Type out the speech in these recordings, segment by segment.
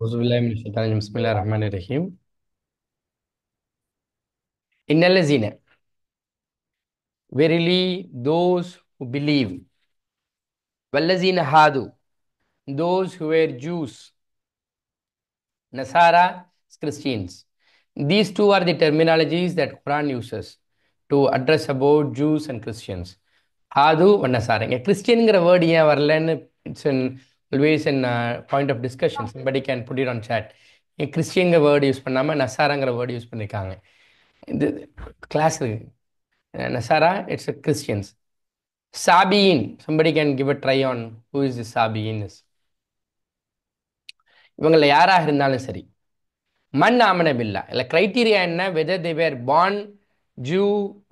Auzubillahi Bismillah Rahman Rahim. Innalazina. Verily, those who believe. Wallazina hadu. Those who were Jews. Nasara, Christians. These two are the terminologies that Quran uses to address about Jews and Christians. Hadu and Nasara. A Christian word ஏன் வரலன்னு it's an always an point of discussion. Somebody can put it on chat. A Christian word use பண்ணாம நசாராங்கிற word use பண்ணிருக்காங்க. இந்த class Nasara, it's a Christians. Sabiin, somebody can give a try on who is the Sabiin is. இவங்கள யாராக இருந்தாலும் சரி மண் ஆமன பில்லா இல்லை criteria என்ன whether they were born Jew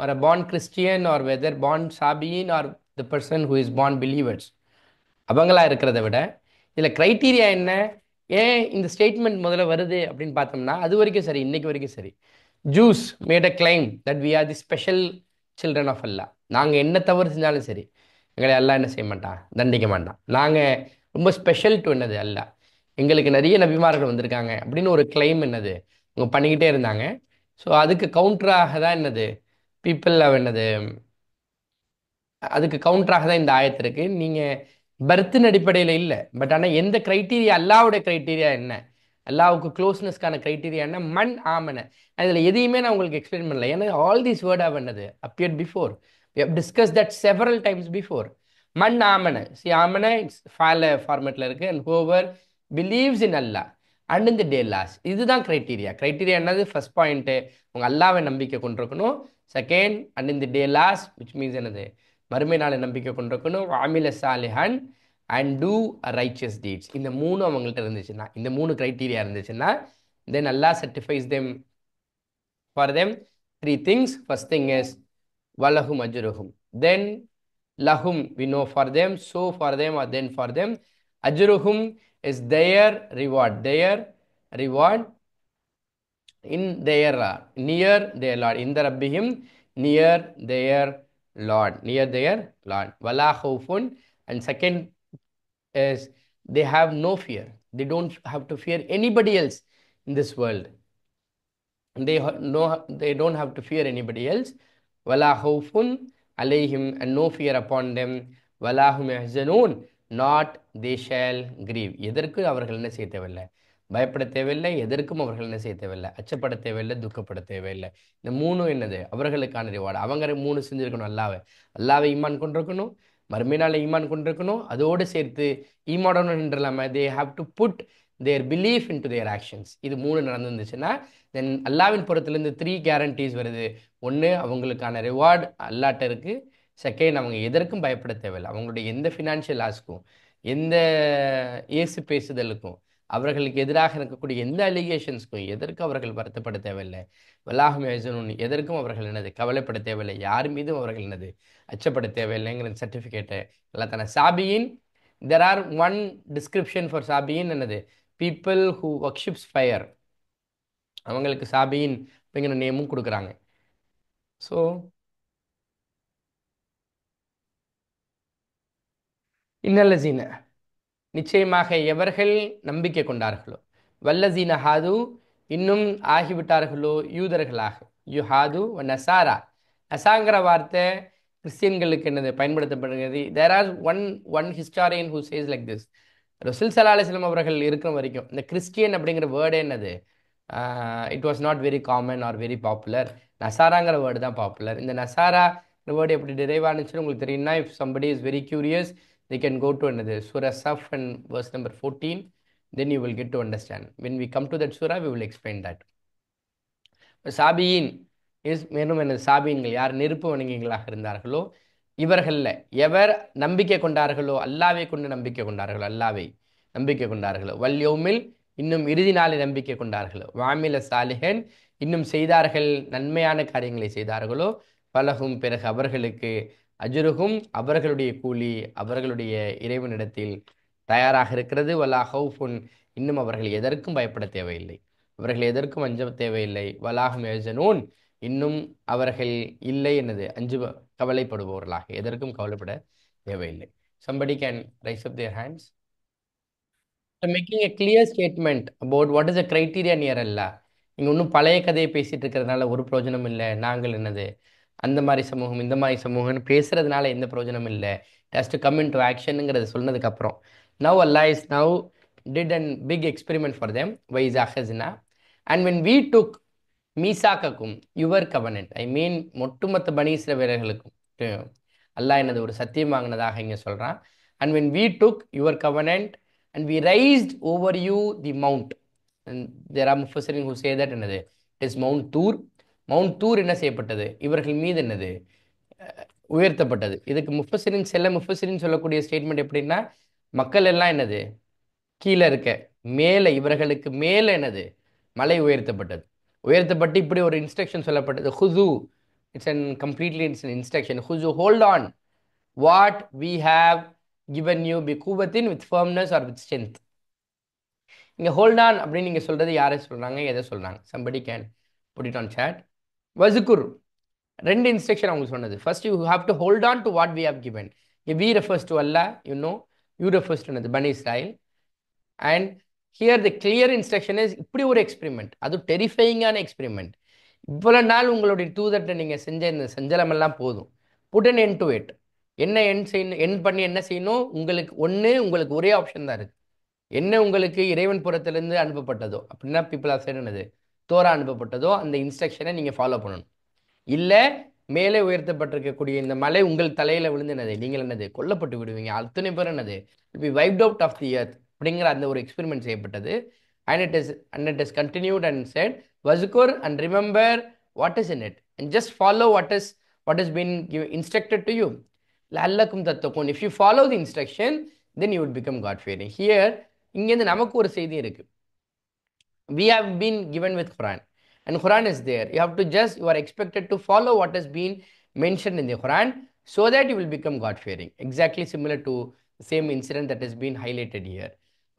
or a born Christian or whether born சாபியின் or the person who is born believers அவங்களா இருக்கிறத விட இதில் கிரைட்டீரியா என்ன ஏன் இந்த ஸ்டேட்மெண்ட் முதல்ல வருது அப்படின்னு பார்த்தோம்னா அது வரைக்கும் சரி இன்னைக்கு வரைக்கும் சரி Jews made a claim that we are the special children of Allah நாங்கள் என்ன தவறு செஞ்சாலும் சரி எங்களை எல்லாம் என்ன செய்ய மாட்டான் தண்டிக்க மாட்டான் நாங்கள் ரொம்ப ஸ்பெஷல் டு என்னது அல்ல எங்களுக்கு நிறைய நபிமார்கள் வந்திருக்காங்க அப்படின்னு ஒரு கிளைம் என்னது அவங்க பண்ணிக்கிட்டே இருந்தாங்க. ஸோ அதுக்கு கவுண்டராக தான் என்னது பீப்புள் என்னது அதுக்கு கவுண்டராக தான் இந்த ஆயத்து இருக்கு. நீங்கள் பர்த்தின் அடிப்படையில் இல்லை, பட் ஆனால் எந்த கிரைட்டீரியா அல்லாவுடைய கிரைட்டீரியா என்ன, அல்லாவுக்கு க்ளோஸ்னஸ்க்கான கிரைட்டீரியா என்ன, மண் ஆமன அதில் எதையுமே நான் உங்களுக்கு எக்ஸ்பிளைன் பண்ணல. ஏன்னா ஆல் தீஸ் வேர்ட் ஆவ் என்னது appeared before, we have discussed that several times before. மண் ஆமன ஆமன இட்ஸ் ஃபார்மேட்டில் இருக்கு. And whoever believes in Allah and in the day last, இதுதான் கிரைட்டீரியா. கிரைட்டீரியா என்னது ஃபர்ஸ்ட் பாயிண்ட்டு உங்கள் அல்லாவை நம்பிக்கை கொண்டிருக்கணும். Second and in the day last which means என்னது மறுமை நாளை நம்பிக்கை கொண்டிருக்கணும். வாமில சாலிஹன் அண்ட் டூ ரைச்சியஸ் டீட்ஸ். இந்த மூணு அவங்கள்ட்ட இருந்துச்சுன்னா, இந்த மூணு கிரைட்டீரியா இருந்துச்சுன்னா then Allah certifies them for them three things. First thing is வலஹும் அஜ்ருஹும், then lahum we know for them, so for them or then for them. Ajruhum is their reward in their near their Lord, in the rabbihim, near their Lord. Wala khawfun, and second is they have no fear, they don't have to fear anybody else in this world. They don't have to fear anybody else. Wala khawfun alayhim, and no fear upon them. Wala hum yahzanun, not they shall grieve. எதற்கு அவர்கள் என்ன செய்ய தேவையில்லை, பயப்பட தேவையில்லை. எதற்கும் அவர்கள் என்ன செய்ய தேவையில்லை, அச்சப்பட தேவையில்லை, துக்கப்பட தேவையில்லை. இந்த மூணும் என்னது அவர்களுக்கான ரிவார்டு. அவங்க மூணு செஞ்சிருக்கணும். அல்லாவை ஈமான் கொண்டிருக்கணும், மறுமை நாளை ஈமான் கொண்டிருக்கணும், அதோடு சேர்த்து ஈமானோட நின்றலாம they have to put their belief in to their actions. இது மூணு நடந்துருந்துச்சுன்னா தென் அல்லாவின் புறத்துலேருந்து த்ரீ கேரண்டீஸ் வருது. ஒன்று அவங்களுக்கான ரிவார்டு அல்லாட்ட இருக்குது. செகண்ட் அவங்க எதற்கும் பயப்பட தேவையில்லை. அவங்களுடைய எந்த ஃபினான்ஷியல் லாஸ்க்கும் எந்த ஏசு பேசுதலுக்கும் அவர்களுக்கு எதிராக இருக்கக்கூடிய எந்த அலிகேஷன்ஸ்க்கும் எதற்கும் அவர்கள் வருத்தப்பட தேவையில்லை. வல்லாஹும் யஹ்சனூன், எதற்கும் அவர்கள் என்னது கவலைப்பட தேவையில்லை. யார் மீதும் அவர்கள் என்னது அச்சப்பட தேவையில்லைங்கிற சர்டிஃபிகேட்டை எல்லாம் தானே. சாபியின், there are one description for சாபியின் என்னது பீப்புள் ஹூ ஒர்க்ஷிப்ஸ் ஃபயர், அவங்களுக்கு சாபியின் அப்படிங்கிற நேமும் கொடுக்குறாங்க. ஸோ இன்னல்லசீன, நிச்சயமாக எவர்கள் நம்பிக்கை கொண்டார்களோ, வல்லசீன ஹாது, இன்னும் ஆகிவிட்டார்களோ யூதர்களாக, யூ ஹாது நசாரா. நசாங்கிற வார்த்தை கிறிஸ்டியன்களுக்கு என்னது பயன்படுத்தப்படுகிறது. There are one historian who says like this. ரசூல் ஸல்லல்லாஹு அலைஹி வஸல்லம் அவர்கள் இருக்கிற வரைக்கும் இந்த கிறிஸ்டியன் அப்படிங்கிற வேர்டே என்னது it was not very common or very popular. நசாராங்கிற வேர்டு தான் பாப்புலர். இந்த நசாரா வேர்டு எப்படி டிரைவ் ஆனிச்சுன்னு உங்களுக்கு தெரியும்னா, if somebody is very curious they can go to another surah Saf and verse number 14, then you will get to understand. When we come to that surah we will explain that. சாபியின் is மேலும் எனது சாபியன்கள் யார் நெருப்பு வணங்கிகளாக இருந்தார்களோ இவர்களில் எவர் நம்பிக்கை கொண்டார்களோ, அல்லாவை கொண்டு நம்பிக்கை கொண்டார்களோ, அல்லாவை நம்பிக்கை கொண்டார்களோ, வல்யோமில் இன்னும் இறுதி நாளை நம்பிக்கை கொண்டார்களோ, வாமில சாலிஹன் இன்னும் செய்தார்கள் நன்மையான காரியங்களை செய்தார்களோ, பலகும் பிறகு அவர்களுக்கு அஜ்ருஹும் அவர்களுடைய கூலி அவர்களுடைய இறைவனிடத்தில் தயாராக இருக்கிறது. வலா ஹவுஃபுன், இன்னும் அவர்கள் எதற்கும் பயப்பட தேவையில்லை, அவர்கள் எதற்கும் அஞ்ச தேவையில்லை. வலாஹும் யஹ்சனூன், இன்னும் அவர்கள் இல்லை என்னது கவலைப்படுபவர்களாக எதற்கும் கவலைப்பட தேவையில்லை. Somebody can raise up their hands. Making a clear statement about what is a criteria near அல்ல. நீங்கள் இன்னும் பழைய கதையை பேசிட்டு இருக்கிறதுனால ஒரு பிரயோஜனம் இல்லை. நாங்கள் என்னது அந்த மாதிரி சமூகம் இந்த மாதிரி சமூகம்னு பேசுறதுனால எந்த பிரயோஜனமும் இல்லை. டஸ்ட் கம் இன் டு ஆக்ஷனுங்கிறது சொன்னதுக்கு அப்புறம் now Allah is now did an big experiment for them வைஸ் அஹஸ்னா அண்ட் வென் வி டுக் மீசாக்கக்கும் யுவர் கவனன்ட் ஐ மீன் ஒட்டுமொத்த பனி இஸ்ரவேலர்களுக்கும் அல்லாஹ் எனது ஒரு சத்தியம் வாங்கினதாக இங்கே சொல்கிறான். And when we took your covenant and we raised over you the mount. There are முஃபஸரின் ஹூ சே தட் என்னது it is mount Tur. Mount Tur என்ன செய்யப்பட்டது? இவர்கள் மீது என்னது உயர்த்தப்பட்டது. இதுக்கு முஃபஸரின் செல்ல முஃபஸரின் சொல்லக்கூடிய ஸ்டேட்மெண்ட் எப்படின்னா, மக்கள் எல்லாம் என்னது கீழே இருக்க, மேலே இவர்களுக்கு மேலே என்னது மலை உயர்த்தப்பட்டது. உயர்த்தப்பட்டு இப்படி ஒரு இன்ஸ்ட்ரக்ஷன் சொல்லப்பட்டது. ஹுசு, it's an completely it's an instruction. ஹுசு, hold on what we have given you பி குவத்தின் with firmness or with strength. இங்கே ஹோல்ட் ஆன் அப்படின்னு நீங்கள் சொல்கிறது யாரை சொல்கிறாங்க, எதை சொல்கிறாங்க? Somebody can put it on set. வசுக்குர், ரெண்டு இன்ஸ்ட்ரக்ஷன் அவங்க சொன்னது. First you have to hold on to what we have given. We refers to Allah, you know, you refers to Bani Israel. And here the clear instruction is இப்படி ஒரு experiment, அது டெரிஃபைங்கான experiment. இவ்வளோ நாள் உங்களுடைய தூதர்கிட்ட நீங்கள் செஞ்ச இந்த செஞ்சலமெல்லாம் போதும். Put an end to it. என்ன என் செய்யணும், என் பண்ணி என்ன செய்யணும்? உங்களுக்கு ஒன்று, உங்களுக்கு ஒரே ஆப்ஷன் தான் இருக்குது. என்ன உங்களுக்கு இறைவன் புறத்திலிருந்து அனுப்பப்பட்டதோ, அப்படின்னா பீப்புள் ஆஃப் சைடு என்னது தோரா அனுப்பப்பட்டதோ அந்த இன்ஸ்ட்ரக்ஷனை நீங்கள் ஃபாலோ பண்ணணும். இல்லை மேலே உயர்த்தப்பட்டிருக்கக்கூடிய இந்த மலை உங்கள் தலையில் விழுந்து என்னது நீங்கள் என்னது கொல்லப்பட்டு விடுவீங்க. அத்தனை பேர் என்னது be wiped out of the earth அப்படிங்கிற அந்த ஒரு எக்ஸ்பெரிமெண்ட் செய்யப்பட்டது. And it is continued and said வசுகர் and remember what is in it and just follow what is been instructed to you லஅல்லக்கும் தத்தகூன். If you follow the instruction then you will become god fearing. Here இங்கேருந்து நமக்கு ஒரு செய்தி இருக்குது. We have been given with Quran and Quran is there. You are expected to follow what has been mentioned in the Quran so that you will become God fearing. Exactly similar to the same incident that has been highlighted here.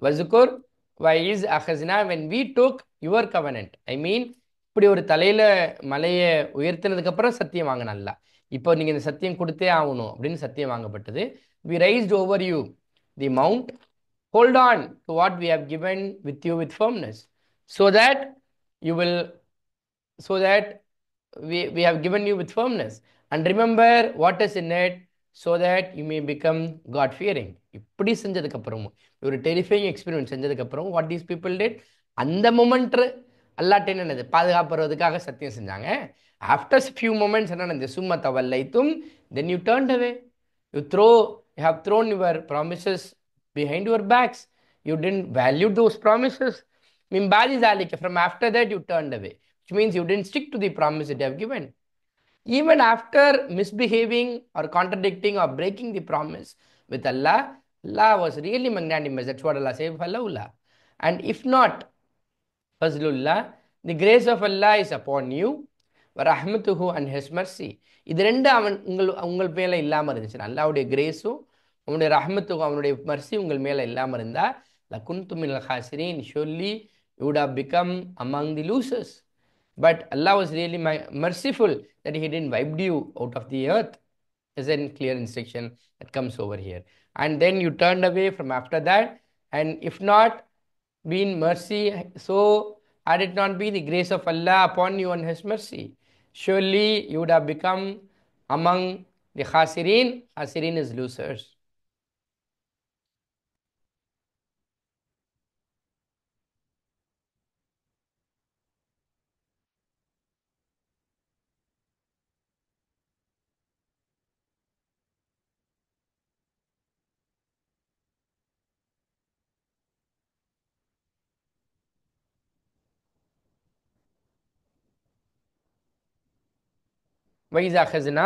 Wazukur wa iz akhazna, when we took your covenant. I mean இப்படி ஒரு தலையில மலையை உயர்த்தினதுக்கு அப்புறம் சத்தியம் வாங்கினல்ல, இப்போ நீங்க இந்த சத்தியம் கொடுத்தே ஆகணும் அப்படின்னு சத்தியம் வாங்கப்பட்டது. we raised over you the mount, hold on to what we have given with you with firmness, so that you will so that we have given you with firmness, and remember what is in it, so that you may become God fearing. இப்படி செஞ்சதுக்கு அப்புறம் ஒரு terrifying experience செஞ்சதுக்கு அப்புறம் what these people did, அந்த moment அல்லாட்ட என்னது பாதுகாப்புறதுக்காக சத்தியம் செஞ்சாங்க. ஆஃப்டர் ஃபியூ மொமெண்ட்ஸ் என்னது சும்மா தவல்லைத்தும், then you turned away. You have thrown your promises behind your backs. You didn't value those promises. Min ba'di zalika, from after that you turned away, which means you didn't stick to the promise that you have given. Even after misbehaving or contradicting or breaking the promise with Allah, Allah was really magnanimous. That's what Allah said, Falawla. And if not, Fazlullah, the grace of Allah is upon you, வரஹ்மத்துஹு and his mercy. இது ரெண்டு உங்கள் மேலே இல்லாமல் இருந்துச்சுன்னா, அல்லாவுடைய கிரேஸும் அவனுடைய ரஹ்மத்துக்கும் அவனுடைய மர்சி உங்கள் மேலே இல்லாமல் இருந்தால், லகுன்து மினல் ஹாசிரீன், surely you would have become among the losers. But Allah was really merciful that He didn't wipe you out of the earth. Is a clear instruction that comes over here. And then you turned away from after that, and if not been mercy, so had it not be the grace of Allah upon you and His mercy, surely you would have become among the khasirin. Khasirin is losers. Vysya Husna,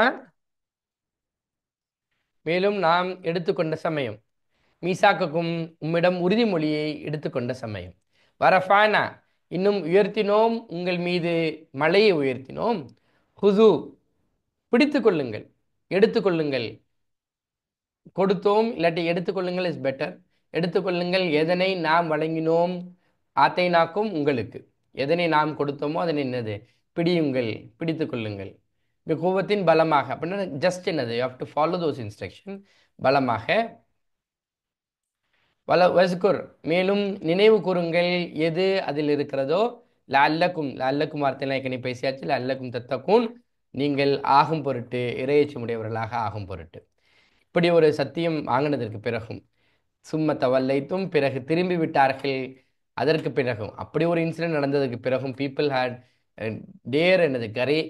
மேலும் நாம் எடுத்துக்கொண்ட சமயம், மீசாக்கும் உம்மிடம் உறுதிமொழியை எடுத்துக்கொண்ட சமயம், வரஃபானா இன்னும் உயர்த்தினோம் உங்கள் மீது மலையை உயர்த்தினோம், ஹுது பிடித்து கொள்ளுங்கள், எடுத்துக்கொள்ளுங்கள், கொடுத்தோம் இல்லாட்டி எடுத்துக்கொள்ளுங்கள் இஸ் பெட்டர். எடுத்துக்கொள்ளுங்கள் எதனை நாம் வழங்கினோம், ஆத்தைனாக்கும் உங்களுக்கு, எதனை நாம் கொடுத்தோமோ அதனை என்னது பிடியுங்கள், பிடித்து கொள்ளுங்கள். கோபத்தின் பலமாக அப்படின்னா ஜஸ்ட் என்னது you have to follow those instruction, பலமாக. வஸ்குர், மேலும் நினைவு கூறுங்கள் எது அதில் இருக்கிறதோ. லஅல்லக்கும், லஅல்லக்கும் வார்த்தைலாம் ஏற்கனவே பேசியாச்சு. லஅல்லக்கும் தத்தக்கூன், நீங்கள் ஆகும் பொருட்டு, இறையச்சமுடையவர்களாக ஆகும் பொருட்டு. இப்படி ஒரு சத்தியம் வாங்கினதற்கு பிறகும் சும்ம தவல்லைத்தும், பிறகு திரும்பி விட்டார்கள். அதற்கு பிறகும் அப்படி ஒரு இன்சிடென்ட் நடந்ததுக்கு பிறகும் பீப்புள் ஹேட் டேர் என்னது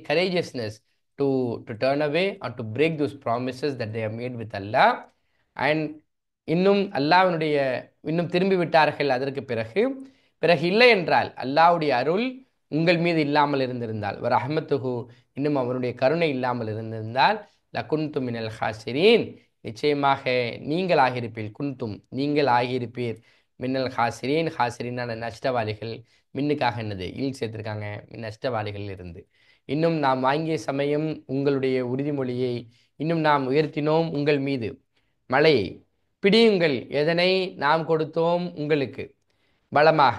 courageousness to to turn away or to break those promises that they have made with Allah. And இன்னும் அல்லாஹ்வினுடைய இன்னும் திரும்பி விட்டார்கள் அதற்கு பிறகு. பிறகு இல்லை என்றால் அல்லாஹ்வுடைய அருள் உங்கள் மீது இல்லாமல் இருந்திருந்தால், வ ரஹ்மத்துஹு, இன்னும் அவருடைய கருணை இல்லாமல் இருந்திருந்தால், லகுன்து மினல் ஹாசிரீன், நிச்சயமாக நீங்கள் ஆகியிருப்பீர். குன்தும், நீங்கள் ஆகியிருப்பீர். மின்னல் ஹாசிரீன், ஹாசிரீனான நஷ்டவாளிகள். மின்னுக்காக என்னது இல் சேர்த்திருக்காங்க, நஷ்டவாளிகள் இருந்து. இன்னும் நாம் வாங்கிய சமயம் உங்களுடைய உறுதிமொழியை இன்னும் நாம் உயர்த்தினோம் உங்கள் மீது மழையை. பிடியுங்கள் எதனை நாம் கொடுத்தோம் உங்களுக்கு பலமாக.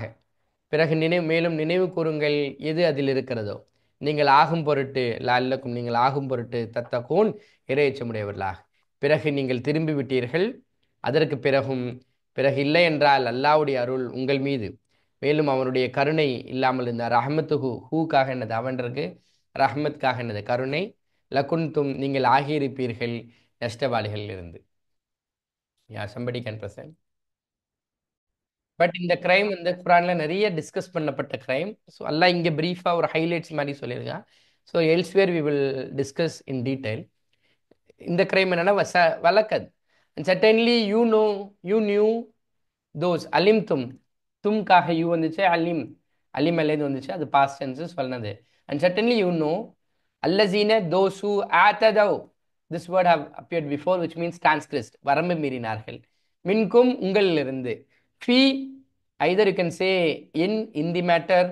பிறகு மேலும் நினைவு கூறுங்கள் எது அதில் இருக்கிறதோ. நீங்கள் ஆகும் பொருட்டு, லஅல்லக்கும், நீங்கள் ஆகும் பொருட்டு, தத்தக்கூன், இறையச்சமுடையவர்களாக. பிறகு நீங்கள் திரும்பி விட்டீர்கள். அதற்கு பிறகும் பிறகு இல்லை என்றால் அல்லாஹ்வுடைய அருள் உங்கள் மீது, மேலும் அவனுடைய கருணை இல்லாமல் இருந்தார். ரஹ்மத்துஹு, ஹூக்காக என்னது அவன்றது, ரஹ்மத்காக என்னது கருணை. லகுன்தும், நீங்கள் ஆகியிருப்பீர்கள் நஷ்டவாளிகள் இருந்து. யா சம்படி கேன் பிரசன்ட். பட் இந்த கிரைம் வந்து குரான்ல நிறைய டிஸ்கஸ் பண்ணப்பட்ட கிரைம். ஸோ எல்லாம் இங்கே பிரீஃபாக ஒரு ஹைலைட்ஸ் மாதிரி சொல்லியிருக்கான். So elsewhere we will discuss in detail. இந்த கிரைம் என்னன்னா வலக்கத், and certainly you know, you knew those, அலிம் தும், தும்காக யூ வந்துச்சு, அலிம், அலிம் அல்லது வந்துச்சு, அது பாஸ்ட் டென்ஸ் சொன்னது. அண்ட் சர்டன்லி யூ நோ அல்லசீன தோசு ஆத்ததவ், this word have appeared before which means transgressed, வரம்பு மீறினார்கள். மின்கும், உங்களிலிருந்து. ஃபி, either you can say in the matter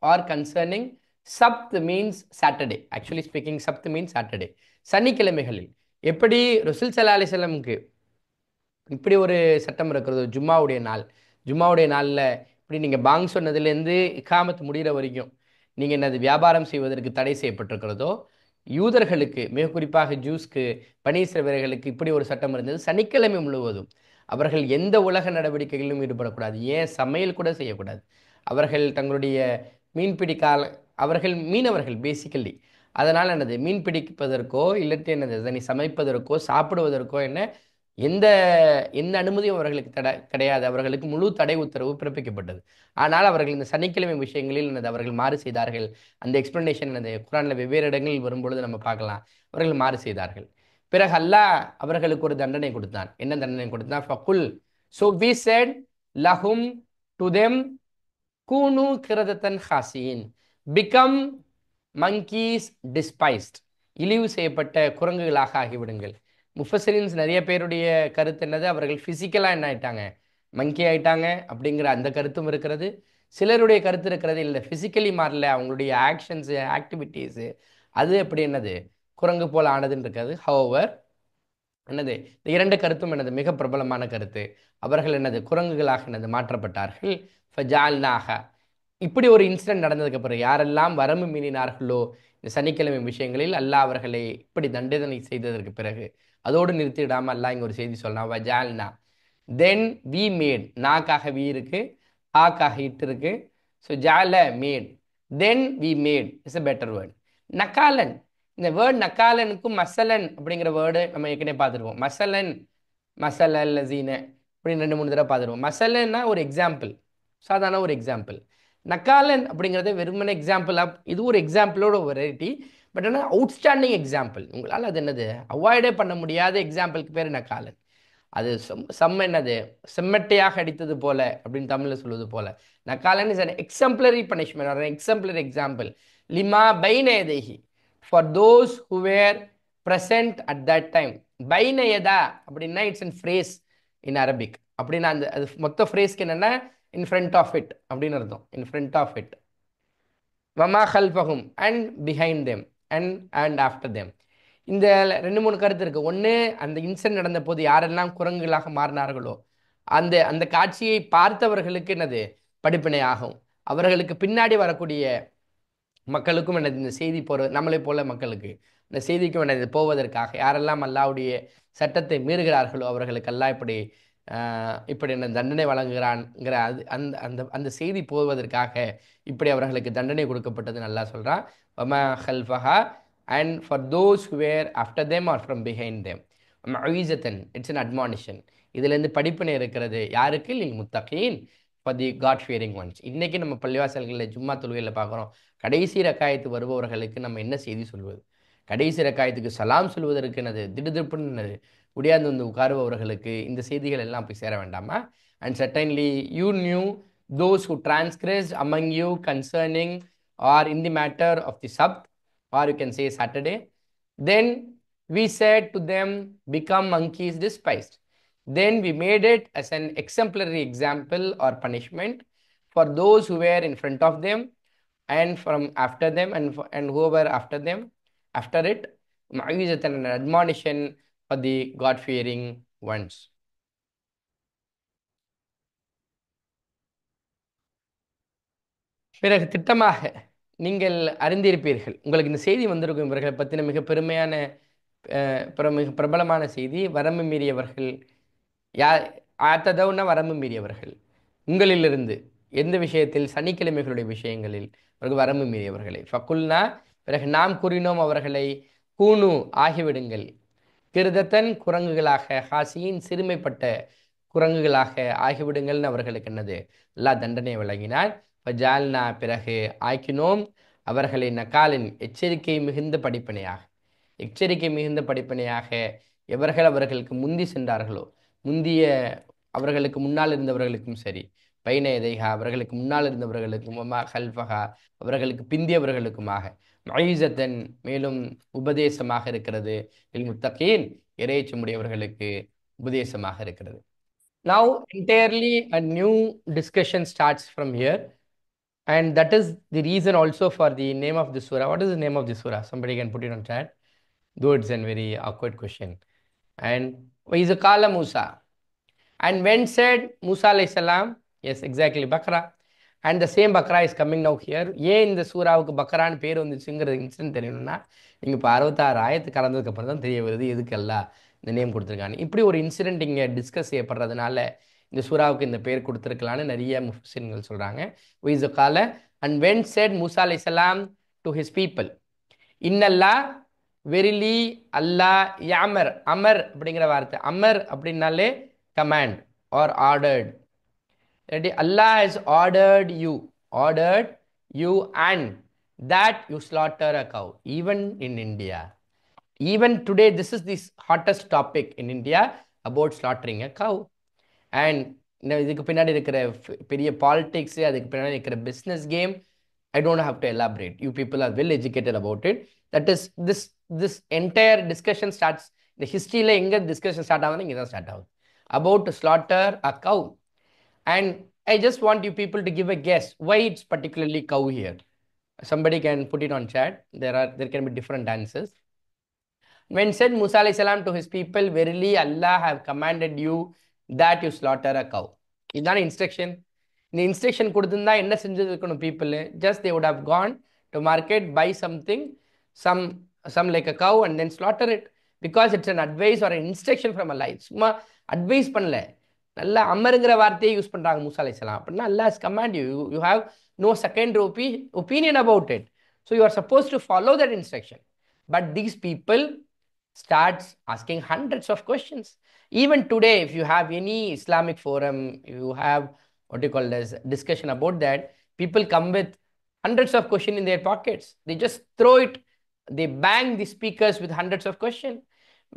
or concerning. சப்த் மீன்ஸ் சாட்டர்டே. ஆக்சுவலி ஸ்பீக்கிங் சப்த் மீன்ஸ் சாட்டர்டே, சனிக்கிழமைகளில். எப்படி ரசூல் ஸல்லல்லாஹு அலைஹி வஸல்லம் இப்படி ஒரு சட்டம் இருக்கிறது, ஜும்மாவுடைய நாள். ஜும்மாவுடைய நாளில் இப்படி நீங்கள் பாங் சொன்னதுலேருந்து இக்காமத் முடிகிற வரைக்கும் நீங்கள் என்னது வியாபாரம் செய்வதற்கு தடை செய்யப்பட்டிருக்கிறதோ, யூதர்களுக்கு, மிக குறிப்பாக ஜூஸ்க்கு, பனி இஸ்ரவேலர்களுக்கு இப்படி ஒரு சட்டம் இருந்தது. சனிக்கிழமை முழுவதும் அவர்கள் எந்த உலக நடவடிக்கைகளிலும் ஈடுபடக்கூடாது. ஏன் சமையல் கூட செய்யக்கூடாது. அவர்கள் தங்களுடைய மீன்பிடி அவர்கள் மீனவர்கள் பேசிக்கலி. அதனால் என்னது மீன் பிடிப்பதற்கோ இல்லாட்டி என்னது அதனை சமைப்பதற்கோ சாப்பிடுவதற்கோ என்ன எந்த எந்த அனுமதியும் அவர்களுக்கு கிடையாது. அவர்களுக்கு முழு தடை உத்தரவு பிறப்பிக்கப்பட்டது. ஆனால் அவர்கள் இந்த சனிக்கிழமை விஷயங்களில் என்னது அவர்கள் மாறு செய்தார்கள். அந்த எக்ஸ்பிளனேஷன் என்னது குரானில் வெவ்வேறு இடங்களில் வரும்பொழுது நம்ம பார்க்கலாம். அவர்கள் மாறு செய்தார்கள். பிறகு அல்லாஹ் அவர்களுக்கு ஒரு தண்டனை கொடுத்தான். என்ன தண்டனை கொடுத்தான்? ஃபகுல், ஸோ வி செட் லஹும், டு தெம், கூனு கிரதத்தன் ஹாசியின், பிகம் மங்கீஸ் டிஸ்பைஸ்ட், இழிவு செய்யப்பட்ட குரங்குகளாக ஆகிவிடுங்கள். முஃபஸிரின்ஸ் நிறைய பேருடைய கருத்து என்னது, அவர்கள் ஃபிசிக்கலாக என்ன ஆயிட்டாங்க, மங்கி ஆயிட்டாங்க அப்படிங்கிற அந்த கருத்தும் இருக்கிறது. சிலருடைய கருத்து இருக்கிறது இல்லை, ஃபிசிக்கலி மாறல, அவங்களுடைய ஆக்ஷன்ஸு ஆக்டிவிட்டீஸு அது எப்படி என்னது குரங்கு போல் ஆனதுன்னு இருக்காது. ஹவவர் என்னது இந்த இரண்டு கருத்தும் என்னது மிக பிரபலமான கருத்து. அவர்கள் என்னது குரங்குகளாக என்னது மாற்றப்பட்டார்கள். ஃபஜால்னாக, இப்படி ஒரு இன்சிடென்ட் நடந்ததுக்கு அப்புறம் யாரெல்லாம் வரம்பு மீறினார்களோ இந்த சனிக்கிழமை விஷயங்களில், அல்லாஹ் அவர்களை இப்படி தண்டனை செய்ததற்கு பிறகு அதோடு நிறுத்திடாமல் அல்லாஹ் இங்கே ஒரு செய்தி சொல்லலாம். வஜால்னா, தென் வி மேட், நாக்காக வி இருக்கு, ஆக்காக இட்டு இருக்கு. ஸோ ஜால made, then we made is a better word. நக்காலன், இந்த வேர்ட் நக்காலனுக்கும் மசலன் அப்படிங்கிற வேர்டு நம்ம ஏற்கனவே பார்த்துருவோம். மசலன், மசலல் லசீன அப்படின்னு 2-3 தடவை பார்த்துருவோம். மசலன்னா ஒரு எக்ஸாம்பிள், சாதாரண ஒரு எக்ஸாம்பிள். நக்காலன் அப்படிங்கிறது வெறுமனே எக்ஸாம்பிள். இது ஒரு எக்ஸாம்பிளோட வெரைட்டி. பட் ஆனால் அவுட்ஸ்டாண்டிங் எக்ஸாம்பிள், உங்களால் அது என்னது அவாய்டே பண்ண முடியாத எக்ஸாம்பிளுக்கு பேர் நக்காலன். அது என்னது செம்மட்டையாக அடித்தது போல அப்படின்னு தமிழில் சொல்வது போல. நக்காலன் is an exemplary punishment or exemplary example லிமா பைனயதைஹி, for those who were present at that time. பைனயதா அப்படின்னா it's an phrase in Arabic. அப்படின்னா அந்த அது மொத்த ஃப்ரேஸ்க்கு என்னென்னா இன் ஃப்ரண்ட் ஆஃப் இட் அப்படின்னு அர்த்தம். இன் ஃப்ரண்ட் ஆஃப் இட், வமா ஹல்ஃபஹும், and behind them, and after them. இந்த 2-3 கருத்து இருக்கு. ஒன்று, அந்த இன்சிடென்ட் நடந்த போது யாரெல்லாம் குரங்குகளாக மாறினார்களோ அந்த அந்த காட்சியை பார்த்தவர்களுக்கு என்னது படிப்பினை ஆகும். அவர்களுக்கு பின்னாடி வரக்கூடிய மக்களுக்கும் என்னது இந்த செய்தி நம்மளை போல மக்களுக்கு இந்த செய்திக்கும் என்னது போவதற்காக யாரெல்லாம் அல்லாஹ்வுடைய சட்டத்தை மீறுகிறார்களோ அவர்களுக்கு அல்லாஹ் இப்படி இப்படி என்ன தண்டனை வழங்குகிறான்ங்கிற அது அந்த அந்த அந்த செய்தி போவதற்காக இப்படி அவர்களுக்கு தண்டனை கொடுக்கப்பட்டது நல்லா சொல்கிறான். வமா ஹல்ஃபஹா and for those who were after them or from behind them மஈசத்தன் இட்ஸ் அன் அட்மானிஷன். இதுலேருந்து படிப்பினை இருக்கிறது யாருக்கு? லில் முத்தகீன் for the god fearing ones. இன்றைக்கி நம்ம பள்ளிவாசல்களில் ஜும்மா தொழுகையில் பார்க்குறோம், கடைசி ரக்காயத்து வருபவர்களுக்கு நம்ம என்ன செய்தி சொல்வது? கடைசி ரக்காயத்துக்கு சலாம் சொல்வதற்கு என்னது திடுதிப்புன்னு என்னது முடியாது வந்து உட்காருபவர்களுக்கு இந்த செய்திகள் எல்லாம் போய் சேர வேண்டாமா? And certainly you knew those who transgressed among you concerning or in the matter of the சப்த் or you can say Saturday, then we said to them, become monkeys despised. Then we made it as an exemplary example or punishment for those who were in front of them and from after them and whoever after them after it, ma'izatan, an admonition for the God fearing ones. பிறகு திட்டமாக நீங்கள் அறிந்திருப்பீர்கள், உங்களுக்கு இந்த செய்தி வந்திருக்கும், இவர்களை பற்றின மிக பெருமையான மிக பிரபலமான செய்தி. வரம்பு மீறியவர்கள் ஆத்ததவுன்னா வரம்பு மீறியவர்கள் உங்களிலிருந்து எந்த விஷயத்தில்? சனிக்கிழமைகளுடைய விஷயங்களில் அவர்கள் வரம்பு மீறியவர்களை. ஃபக்குல்னா பிறகு நாம் கூறினோம் அவர்களை, கூனு ஆகிவிடுங்கள், கிருதத்தன் குரங்குகளாக, ஹாசியின் சிறுமைப்பட்ட குரங்குகளாக ஆகிவிடுங்கள்னு அவர்களுக்கு என்னது எல்லா தண்டனை வழங்கினார். ஜால்னா பிறகு ஆக்கினோம் அவர்களை நகாலின் எச்சரிக்கை மிகுந்த படிப்பினையாக. எச்சரிக்கை மிகுந்த படிப்பினையாக எவர்கள் அவர்களுக்கு முந்தி சென்றார்களோ, முந்திய அவர்களுக்கு முன்னால் இருந்தவர்களுக்கும் சரி, பைன எதைகா அவர்களுக்கு முன்னால் இருந்தவர்களுக்கும், ஹல்ஃபஹா அவர்களுக்கு பிந்தியவர்களுக்குமாக, மஈசத்தன் மேலும் உபதேசமாக இருக்கிறது, இல் முத்தகீன் இறையச்சமுடையவர்களுக்கு உபதேசமாக இருக்கிறது. Now entirely a new discussion starts from here, and that is the reason also for the name of the surah. What is the name of the surah? Somebody can put it on chat, though it's a very awkward question. And وَإِذْ قَالَ Musa, and when said Musa alayhi salam, yes exactly, Bakra, and the same Bakra is coming now here. ஏன் இந்த சூறாவுக்கு பக்ரான்னு பேர் வந்துச்சுங்கிற incident தெரியணும்னா நீங்கள் இப்போ 66 ஆயத்து கடந்ததுக்கு அப்புறம் தான் தெரிய வருது எதுக்கெல்லாம் இந்த நேம் கொடுத்துருக்காங்க. இப்படி ஒரு இன்சிடென்ட் இங்கே டிஸ்கஸ் செய்யப்படுறதுனால இந்த சூறாவுக்கு இந்த பேர் கொடுத்துருக்கலான்னு நிறைய முஃபஸிர்கள் சொல்கிறாங்க. وَإِذْ قَالَ, and when said Musa alayhi salam to his people, இன்னல்லா வெரிலி அல்லாஹ் யாமர், அமர் அப்படிங்கிற வார்த்தை, அமர் அப்படின்னாலே command or ordered. Allah has ordered you and that you slaughter a cow. Even in India, even today, this is the hottest topic in India about slaughtering a cow. And இதுக்கு பின்னாடி இருக்கிற பெரிய பாலிடிக்ஸ், அதுக்கு பின்னாடி இருக்கிற business game, I don't have to elaborate. You people are well educated about it. That is, this entire discussion starts, the historyல எங்க discussion start ஆகுதுன்னா இங்கே தான் ஸ்டார்ட் ஆகுது, about to slaughter a cow. And I just want you people to give a guess why it's particularly cow here. Somebody can put it on chat. There can be different answers. When said Musa alayhi salam to his people, verily Allah have commanded you that you slaughter a cow. இதுதான instruction. இந்த instruction கொடுத்துருந்தா என்ன செஞ்சுருக்கணும் people? Just they would have gone to market, buy something, some like a cow and then slaughter it, because it's an advice or an instruction from Allah. சும்மா advice பண்ணல, நல்லா அமருங்கிற வார்த்தையை use பண்ணுறாங்க மூசா அலைஹிஸ்ஸலாம். அப்படின்னா Allah has commanded you, you have no second opinion about it, so you are supposed to follow that instruction. But these people starts asking hundreds of questions. Even today, if you have any Islamic forum, you have what you call as discussion about that, people come with hundreds of questions in their pockets. They just throw it, they bang the speakers with hundreds of questions.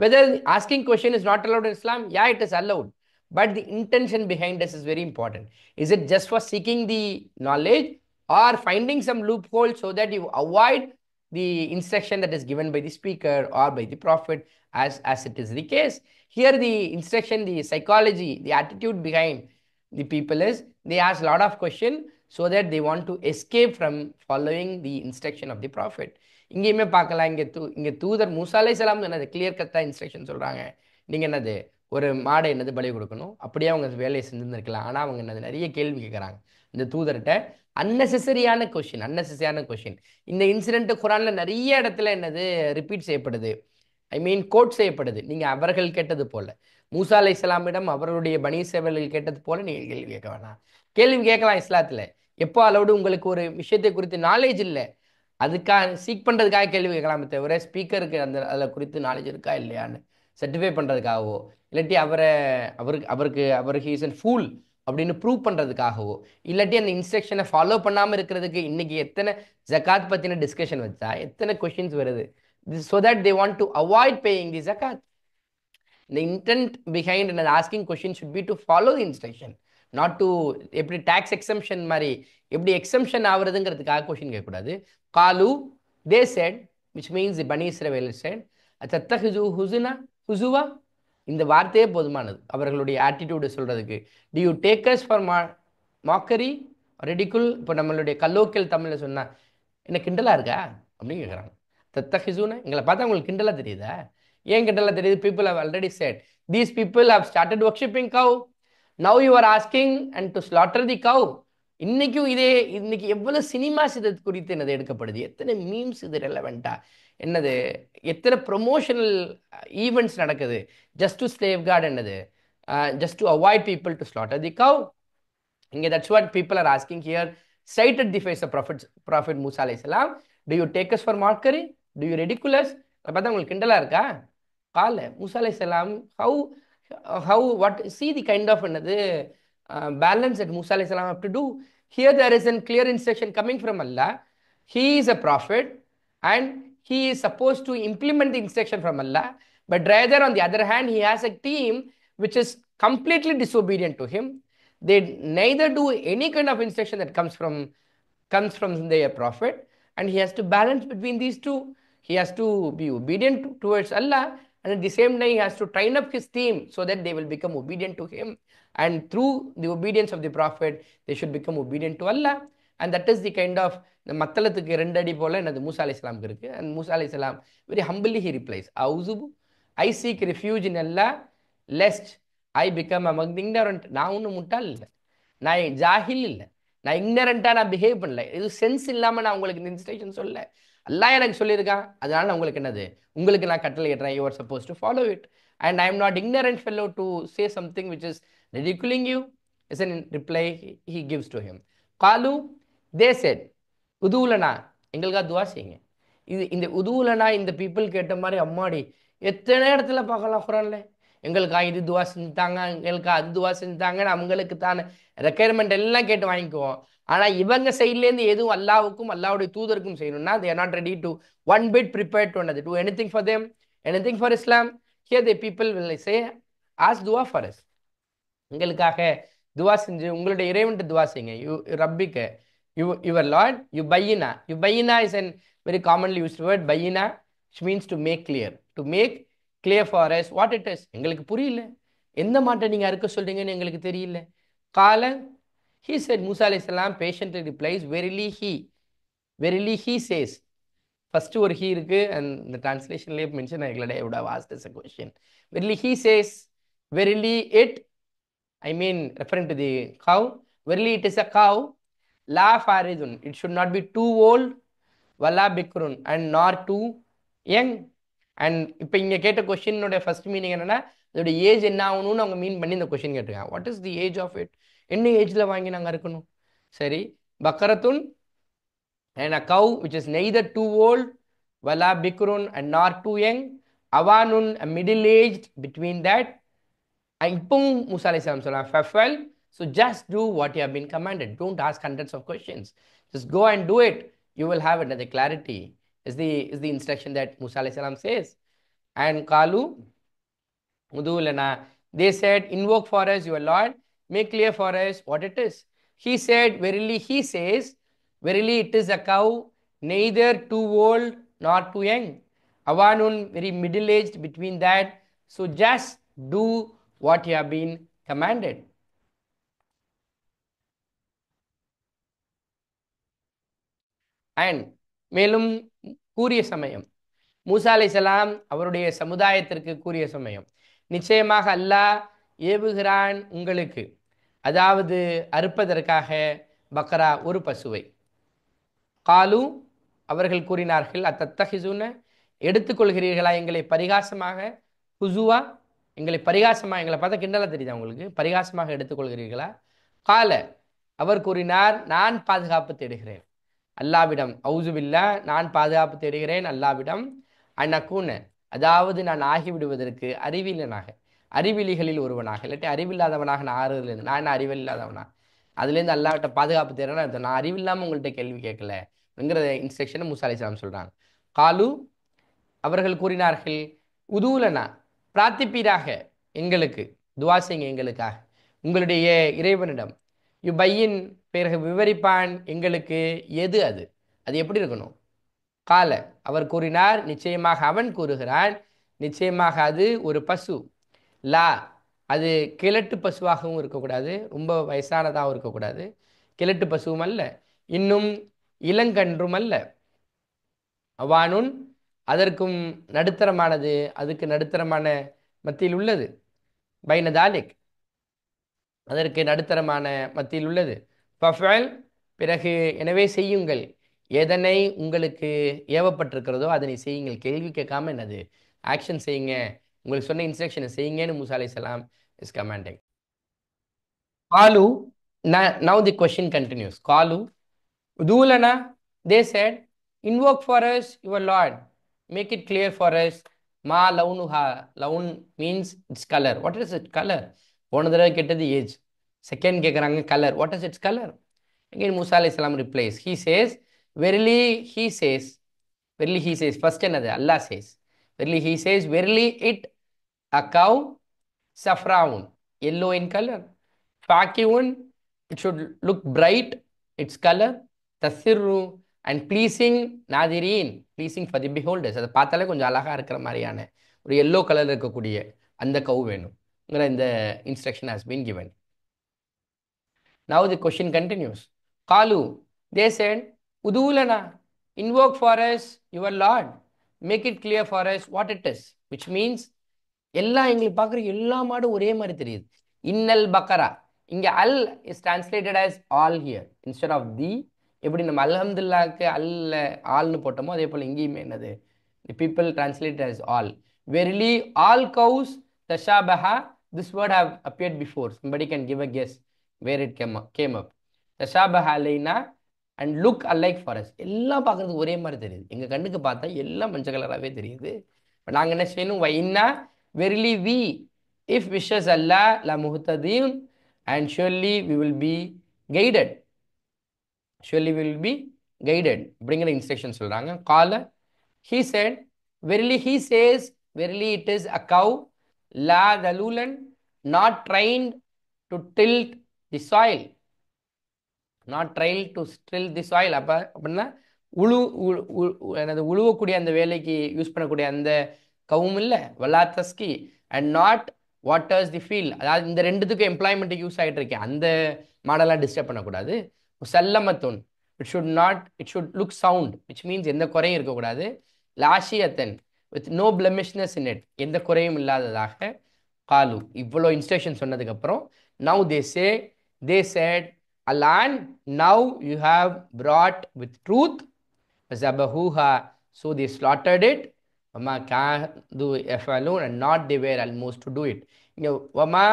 Whether asking question is not allowed in Islam, yeah, it is allowed, but the intention behind this is very important. Is it just for seeking the knowledge or finding some loophole so that you avoid the instruction that is given by the speaker or by the prophet, as it is the case here? The instruction, the psychology, the attitude behind the people is they ask a lot of questions so that they want to escape from following the instruction of the prophet. இங்கேயுமே பார்க்கலாம், இங்கே தூதர் மூசா அலைஹிஸ்ஸலாம் என்னது clear கட்டாக instruction சொல்கிறாங்க. நீங்கள் என்னது ஒரு மாடை என்னது பலி கொடுக்கணும், அப்படியே அவங்க வேலையை செஞ்சுருந்துருக்கலாம். ஆனால் அவங்க என்னது நிறைய கேள்வி கேட்குறாங்க இந்த தூதர்கிட்ட, அன்னெசரியான கொஷின். இந்த இன்சிடென்ட் குரானில் நிறைய இடத்துல என்னது ரிப்பீட் செய்யப்படுது, ஐ மீன் கோட் செய்யப்படுது. நீங்கள் அவர்கள் கேட்டது போல் மூசா அலைஹிஸ்ஸலாமிடம் அவர்களுடைய பனி இஸ்ரவேலர்கள் கேட்டது போல நீங்க கேள்வி கேட்க வேணாம். கேள்வி கேட்கலாம் இஸ்லாத்துல. எப்போ அளவுடு உங்களுக்கு ஒரு விஷயத்தை குறித்து நாலேஜ் இல்லை, அதுக்காக சீக் பண்றதுக்காக கேள்வி கேட்கலாமே தவிர ஸ்பீக்கருக்கு அந்த அதில் குறித்து நாலேஜ் இருக்கா இல்லையான்னு சர்டிஃபை பண்றதுக்காகவோ, இல்லாட்டி அவருக்கு ஹீஸ் அண்ட் ஃபூல் அப்படின்னு ப்ரூவ் பண்றதுக்காகவோ, இல்லாட்டி அந்த இன்ஸ்ட்ரக்ஷனை ஃபாலோ பண்ணாம இருக்கிறதுக்கு இன்னைக்கு எத்தனை ஜகாத் பத்தின டிஸ்கஷன் வச்சா எத்தனை கொஷின்ஸ் வருது. So that they want to avoid paying the ஜகாத். the intent behind an asking question should be to follow the instruction, not to எப்படி tax exemption மாதிரி எப்படி exemption ஆகுறதுங்கிறதுக்காக கொஷின் கேட்கக்கூடாது. காலு they said, which means the Bani Israel said, அத்தத்தஹிசு ஹுசுனா ஹுசுவா, இந்த வார்த்தையே போதுமானது அவர்களுடைய ஆட்டிடியூடு சொல்றதுக்கு. Do you take us for mockery ridicule? இப்போ நம்மளுடைய கல்லோக்கல் தமிழில் சொன்னா என்ன கிண்டலா இருக்கா அப்படின்னு கேட்குறாங்க. தத்தஹிசுனா எங்களை பார்த்தா உங்களுக்கு கிண்டலா தெரியுதா? ஏன் கிண்டலா தெரியுது? People have already said these people have started worshipping cow. Now you are asking and to slaughter the cow. இன்னைக்கும் இன்னைக்கு எவ்வளவு சினிமாஸ் இது குறித்து என்னது எடுக்கப்படுது, எத்தனை மீம்ஸ் இது ரெலவெண்டா, என்னது எத்தனை ப்ரொமோஷனல் ஈவெண்ட்ஸ் நடக்குது ஜஸ்ட் டு ஸ்லேவ் கார்டு, என்னது just to avoid people to slaughter the cow. இங்கே that's what people are asking here. Cited the face of Prophet Musa alayhi salam. Do you take us for mockery? Do you ridiculous? பார்த்தா உங்களுக்கு கிண்டலா இருக்கா? கால மூசா அலைஹி சலாம் what see the kind of என்னது balance that Musa alayhi salam have to do. Here there is a clear instruction coming from Allah. He is a prophet and he is supposed to implement the instruction from Allah, but rather on the other hand he has a team which is completely disobedient to him. They neither do any kind of instruction that comes from their prophet, and he has to balance between these two. He has to be obedient towards Allah, and at the same time he has to train up his team so that they will become obedient to him, and through the obedience of the prophet they should become obedient to Allah. And that is the kind of the மத்தளத்துக்கு ரெண்டு அடி போல என்னது மூசா அலைஹிஸ்ஸலாம் இருக்கு. And மூசா அலைஹிஸ்ஸலாம் very humbly he replies, அவுசுபு, I seek refuge in Allah lest I become among the ignorant. நான் ஒன்றும் முட்டாள் இல்லை, நான் ஜாஹில் இல்லை, நான் இக்னரண்டா நான் பிஹேவ் பண்ணல, இது சென்ஸ் இல்லாம நான் உங்களுக்கு இந்த இன்ஸ்ட்ரக்ஷன் சொல்ல, அல்லாஹ் எனக்கு சொல்லியிருக்கான், அதனால நான் உங்களுக்கு என்னது உங்களுக்கு நான் கட்டளை இடுறேன். You are suppose to follow it and I am not ignorant fellow to say something which is ridiculing you. Is an reply he gives to him. qalu they said உதூலனா எங்களுக்காக துவா செய்யுங்க. இந்த உதூலனா இந்த பீப்புள் கேட்ட மாதிரி அம்மாடி எத்தனை இடத்துல பார்க்கலாம் குரான்ல. எங்களுக்கா இது துவா செஞ்சுட்டாங்க, எங்களுக்கா அது துவா செஞ்சுட்டாங்கன்னு அவங்களுக்கு தானே ரெக்குயர்மெண்ட் எல்லாம் கேட்டு வாங்கிக்குவோம். ஆனால் இவங்க சைட்லேருந்து எதுவும் அல்லாவுக்கும் அல்லாவுடைய தூதருக்கும் செய்யணும்னா they are not ready to one bit prepared to do anything for them, anything for Islam. Here the people will say, ask dua for us. எங்களுக்காக துவா செஞ்சு உங்களுடைய இறைவன்ட்டு துவா செய்யுங்க. ரப்பிக்க யுவர் லார்ட் யுபையினா is an very commonly used word. பையினா which means to make clear, to make clear for us what it is. எங்களுக்கு புரியல, எந்த மாட்டை நீங்க அறுக்க சொல்றீங்கன்னு எங்களுக்கு தெரியல. கால he said, Musa alayhi salam patiently replies, verily he says. First ஒரு he இருக்கு and the translationலயே மென்ஷன் ஆகலடே, I would have asked as a question. Verily he says, verily it, I mean referring to the cow, verily it is a cow, la faridun, it should not be too old, wala bikrun, and nor too young. And இப்போ இங்கே கேட்ட கொஸ்டினோட first meaning என்னன்னா, அதோட age என்ன ஆகணும்னு அவங்க மீன் பண்ணி இந்த கொஸ்டின் கேட்டிருக்காங்க. What is the age of it? என்ன ஏஜில் வாங்கி நாங்கள் இருக்கணும்? சரி, பக்கரத்துன் and a cow which is neither too old, wala bikrun, and nor too young, awanun, a middle aged between that. இப்பவும் மூசா அலைஹிஸ்ஸலாம் சொல்லலாம் ஃபஃபல், so just do what you have been commanded, don't ask hundreds of questions, just go and do it, you will have another clarity, is the instruction that Musa alayhi salam says. And qalu udulana, they said, invoke for us your Lord, make clear for us what it is. He said, verily he says, verily it is a cow, neither too old nor too young, awanun, very middle aged between that, so just do what you have been commanded. And மேலும் கூறிய சமயம், மூசா அலைஹிஸ்ஸலாம் அவருடைய சமுதாயத்திற்கு கூறிய சமயம், நிச்சயமாக அல்லாஹ் ஏவுகிறான் உங்களுக்கு, அதாவது அறுப்பதற்காக பக்ரா ஒரு பசுவை. காலு அவர்கள் கூறினார்கள், அத்தத்தஹிசுன எடுத்துக்கொள்கிறீர்களா எங்களை பரிகாசமாக, ஹுசுவா எங்களை பார்த்தா கிண்டலா தெரியுதா உங்களுக்கு? பரிகாசமாக எடுத்துக்கொள்கிறீர்களா? கால, அவர் கூறினார், நான் பாதுகாப்பு தேடுகிறேன் அல்லாவிடம். அவுசுபில்லா, நான் பாதுகாப்பு தேடுகிறேன் அல்லாவிடம். அந்நக்கூன, அதாவது நான் ஆகிவிடுவதற்கு அறிவியலனாக, அறிவிலிகளில் ஒருவனாக, இல்லாட்டி அறிவில்லாதவனாக நான் ஆறுதல். நான் என்ன அறிவில்லாதவனா? அதுலேருந்து அல்லாவிட்ட பாதுகாப்பு தேடுறேன்னு அர்த்தம். நான் அறிவில்லாமல் உங்கள்கிட்ட கேள்வி கேட்கலங்கிற இன்ஸ்ட்ரக்ஷனை மூசா அலைஹிஸ்ஸலாம் சொல்றாங்க. காலு, அவர்கள் கூறினார்கள், உதூலனா, பிரார்த்திப்பீராக எங்களுக்கு, துவா செய்யுங்க எங்களுக்காக உங்களுடைய இறைவனிடம். யுபையின், பிறகு விவரிப்பான் எங்களுக்கு எது அது, அது எப்படி இருக்கணும். கால, அவர் கூறினார், நிச்சயமாக அவன் கூறுகிறான், நிச்சயமாக அது ஒரு பசு. லா, அது கிழட்டு பசுவாகவும் இருக்கக்கூடாது, ரொம்ப வயசானதாகவும் இருக்கக்கூடாது, கிழட்டு பசுவும் அல்ல, இன்னும் இளங்கன்றும் அல்ல. அவானுன், அதற்கும் நடுத்தரமானது, அதுக்கு நடுத்தரமான மத்தியில் உள்ளது. பைனதாலிக், அதற்கு நடுத்தரமான மத்தியில் உள்ளது. ஃபஃபல், பிறகு எனவே செய்யுங்கள், எதனை உங்களுக்கு ஏவப்பட்டிருக்கிறதோ அதனை செய்யுங்கள். கேள்வி கேட்காம என்னது, ஆக்ஷன் செய்யுங்க, உங்களுக்கு சொன்ன இன்ஸ்ட்ரக்ஷனை செய்யுங்கன்னு மூசா அலைஹிஸ்ஸலாம் இஸ் கமாண்டிங். காலு, now the question continues. Kalu, Udulana, they said, invoke for us your Lord, make it clear for us. Ma launuha, laun means its color. What is its color? போன தடவை கேட்டது age, second கேட்குறாங்க colour. What is it's colour? Again Musa alayhi salam replies, he says, verily he says, verily he says, first என்னது, Allah says, verily he says, verily it, a cow, saffron, yellow in color. Fakiun, it should look bright, its color. Tasirru, and pleasing, நாதிரீன், pleasing for the beholders. அதை பார்த்தாலே கொஞ்சம் அழகா இருக்கிற மாதிரியான ஒரு yellow colour இருக்கக்கூடிய அந்த கவு வேணுங்கிற இந்த instruction has been given. Now the question continues. Kalu, they said, Udulana, invoke for us your Lord, make it clear for us what it is, which means எல்லாம் எங்களுக்கு பார்க்குற எல்லா மாடும் ஒரே மாதிரி தெரியுது. இன்னல் பக்கரா, இங்க அல் is translated as all here instead of the. எப்படி நம்ம அல்ஹம்துலில்லாஹ்க்கு அல்ல ஆல்னு போட்டோமோ அதே போல இங்கேயுமே என்னது, the people translate as all. Verily all cows தஷாபஹா, this word have appeared before. Somebody can give a guess where it came up. தஷாபஹா அலைனா and look alike for us. எல்லாம் பார்க்குறதுக்கு ஒரே மாதிரி தெரியுது, எங்கள் கண்ணுக்கு பார்த்தா எல்லாம் மஞ்சள் கலராகவே தெரியுது. இப்போ நாங்கள் என்ன செய்யணும், வைன்னா, verily we, if wishes Allah, la muhtadin, and surely we will be guided. Surely we will be guided. Bring an instruction சொல்றாங்க. Qala, he said, verily he says, verily it is a cow, la dalulan, not trained to tilt the soil. Not trail to still the soil. அப்போ அப்படின்னா எனது உழுவக்கூடிய அந்த வேலைக்கு use பண்ணக்கூடிய அந்த கவும் இல்லை. வலா தஸ்கி, and not waters the field. அதாவது இந்த ரெண்டுத்துக்கும் எம்ப்ளாய்மெண்ட்டுக்கு யூஸ் ஆகிட்டு இருக்கேன் அந்த மாடலாக டிஸ்டர்ப் பண்ணக்கூடாது. சல்லமத்துன், it should look sound, which means எந்த குறையும் இருக்கக்கூடாது. லாஷியத்தன், with no blemishness in it, எந்த குறையும் இல்லாததாக. காலு, இவ்வளோ இன்ஸ்ட்ரக்ஷன் சொன்னதுக்கப்புறம், now they said, Alan, now you have brought with truth. Zabahuha, so they slaughtered it. Wama kadu yafalun, and not they were almost to do it. Wama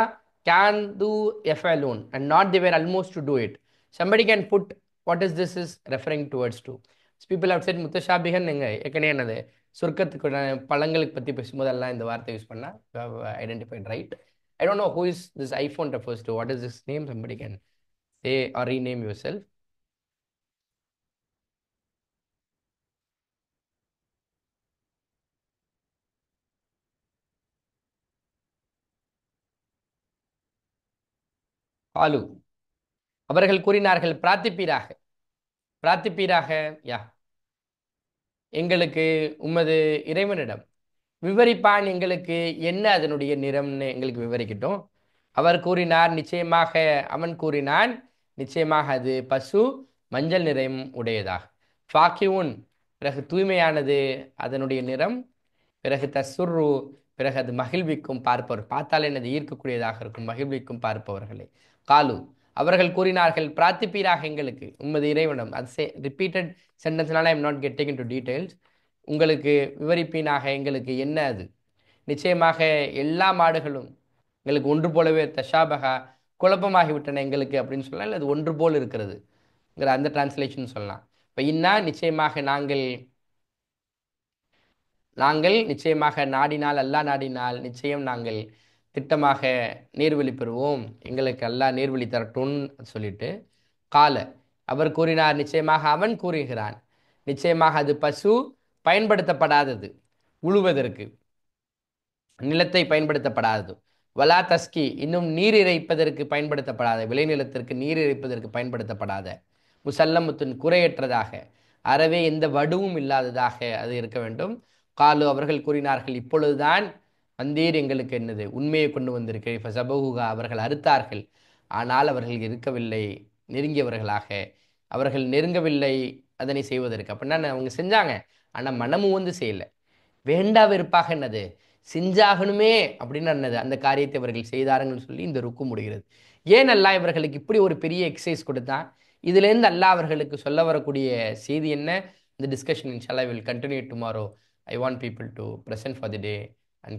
kadu yafalun, and not they were almost to do it. Somebody can put what is this is referring towards to. So people have said mutashabihan enga ekane enadhu சொர்க்கத்துக்கு பழங்களுக்கு பற்றி பேசும்போதெல்லாம் இந்த வார்த்தை use பண்ணா. You have identified right. I don't know who is this iPhone refers to. What is this name? Somebody can say or rename yourself. காலு, அவர்கள் கூறினார்கள், பிரார்த்திப்பீராக, பிரார்த்திப்பீராக, யா எங்களுக்கு உமது இறைவனிடம், விவரிப்பான் எங்களுக்கு என்ன அதனுடைய நிறம்னு எங்களுக்கு விவரிக்கட்டும். அவர் கூறினார், நிச்சயமாக அவன் கூறினான், நிச்சயமாக அது பசு மஞ்சள் நிறம் உடையதாக. ஃபாக்கிவுன், பிறகு தூய்மையானது அதனுடைய நிறம். பிறகு தசுர்ரு, பிறகு அது மகிழ்விக்கும் பார்ப்பவர், பார்த்தால் என்னது ஈர்க்கக்கூடியதாக இருக்கும், மகிழ்விக்கும் பார்ப்பவர்களே. காலு, அவர்கள் கூறினார்கள், பிரார்த்திப்பீராக எங்களுக்கு உமது இறைவனம். அது ரிப்பீட்டட் சென்டென்ஸ்னால I am not getting into details. உங்களுக்கு விவரிப்பீனாக எங்களுக்கு என்ன அது. நிச்சயமாக எல்லா மாடுகளும் எங்களுக்கு ஒன்று போலவே தஷாபகா குழப்பமாகிவிட்டன எங்களுக்கு அப்படின்னு சொல்லலாம், இல்லை அது ஒன்று போல் இருக்கிறதுங்கிற அந்த டிரான்ஸ்லேஷன் சொல்லலாம். இப்போ இன்னா நிச்சயமாக நாங்கள் நாங்கள் நிச்சயமாக நாடினால் அல்லாஹ் நாடினால் நிச்சயம் நாங்கள் திட்டமாக நீர்வழி பெறுவோம், எங்களுக்கு அல்லாஹ் நீர்வழி தரட்டும்னு சொல்லிட்டு கால அவர் கூறினார். நிச்சயமாக அவன் கூறுகிறான், நிச்சயமாக அது பசு பயன்படுத்தப்படாதது, உழுவதற்கு நிலத்தை பயன்படுத்தப்படாதது. வலா தஸ்கி இன்னும் நீர் இறைப்பதற்கு பயன்படுத்தப்படாத, விளைநிலத்திற்கு நீர் இறைப்பதற்கு பயன்படுத்தப்படாத, முசல்லமுத்தின் குறையற்றதாக, அறவே எந்த வடுவும் இல்லாததாக அது இருக்க வேண்டும். காலு அவர்கள் கூறினார்கள், இப்பொழுதுதான் வந்தீர் எங்களுக்கு என்னது உண்மையை கொண்டு வந்திருக்கிறீர். ஃபஸபஹுஹா அவர்கள் அறுத்தார்கள், ஆனால் அவர்கள் இருக்கவில்லை நெருங்கியவர்களாக, அவர்கள் நெருங்கவில்லை அதனை செய்வதற்கு. அப்படின்னா அவங்க செஞ்சாங்க, ஆனால் மனமும் வந்து செய்யலை, வேண்டா வெறுப்பாக என்னது செஞ்சாகணுமே அப்படின்னு என்னது அந்த காரியத்தை இவர்கள் செய்தாருங்கன்னு சொல்லி இந்த ருக்கு முடிகிறது. ஏன் அல்லாஹ் இவர்களுக்கு இப்படி ஒரு பெரிய எக்ஸசைஸ் கொடுத்தான்? இதுலேருந்து அல்லாஹ் அவர்களுக்கு சொல்ல வரக்கூடிய செய்தி என்ன? இந்த டிஸ்கஷன் இன்ஷால்லா will continue tomorrow. I want people to present for the day and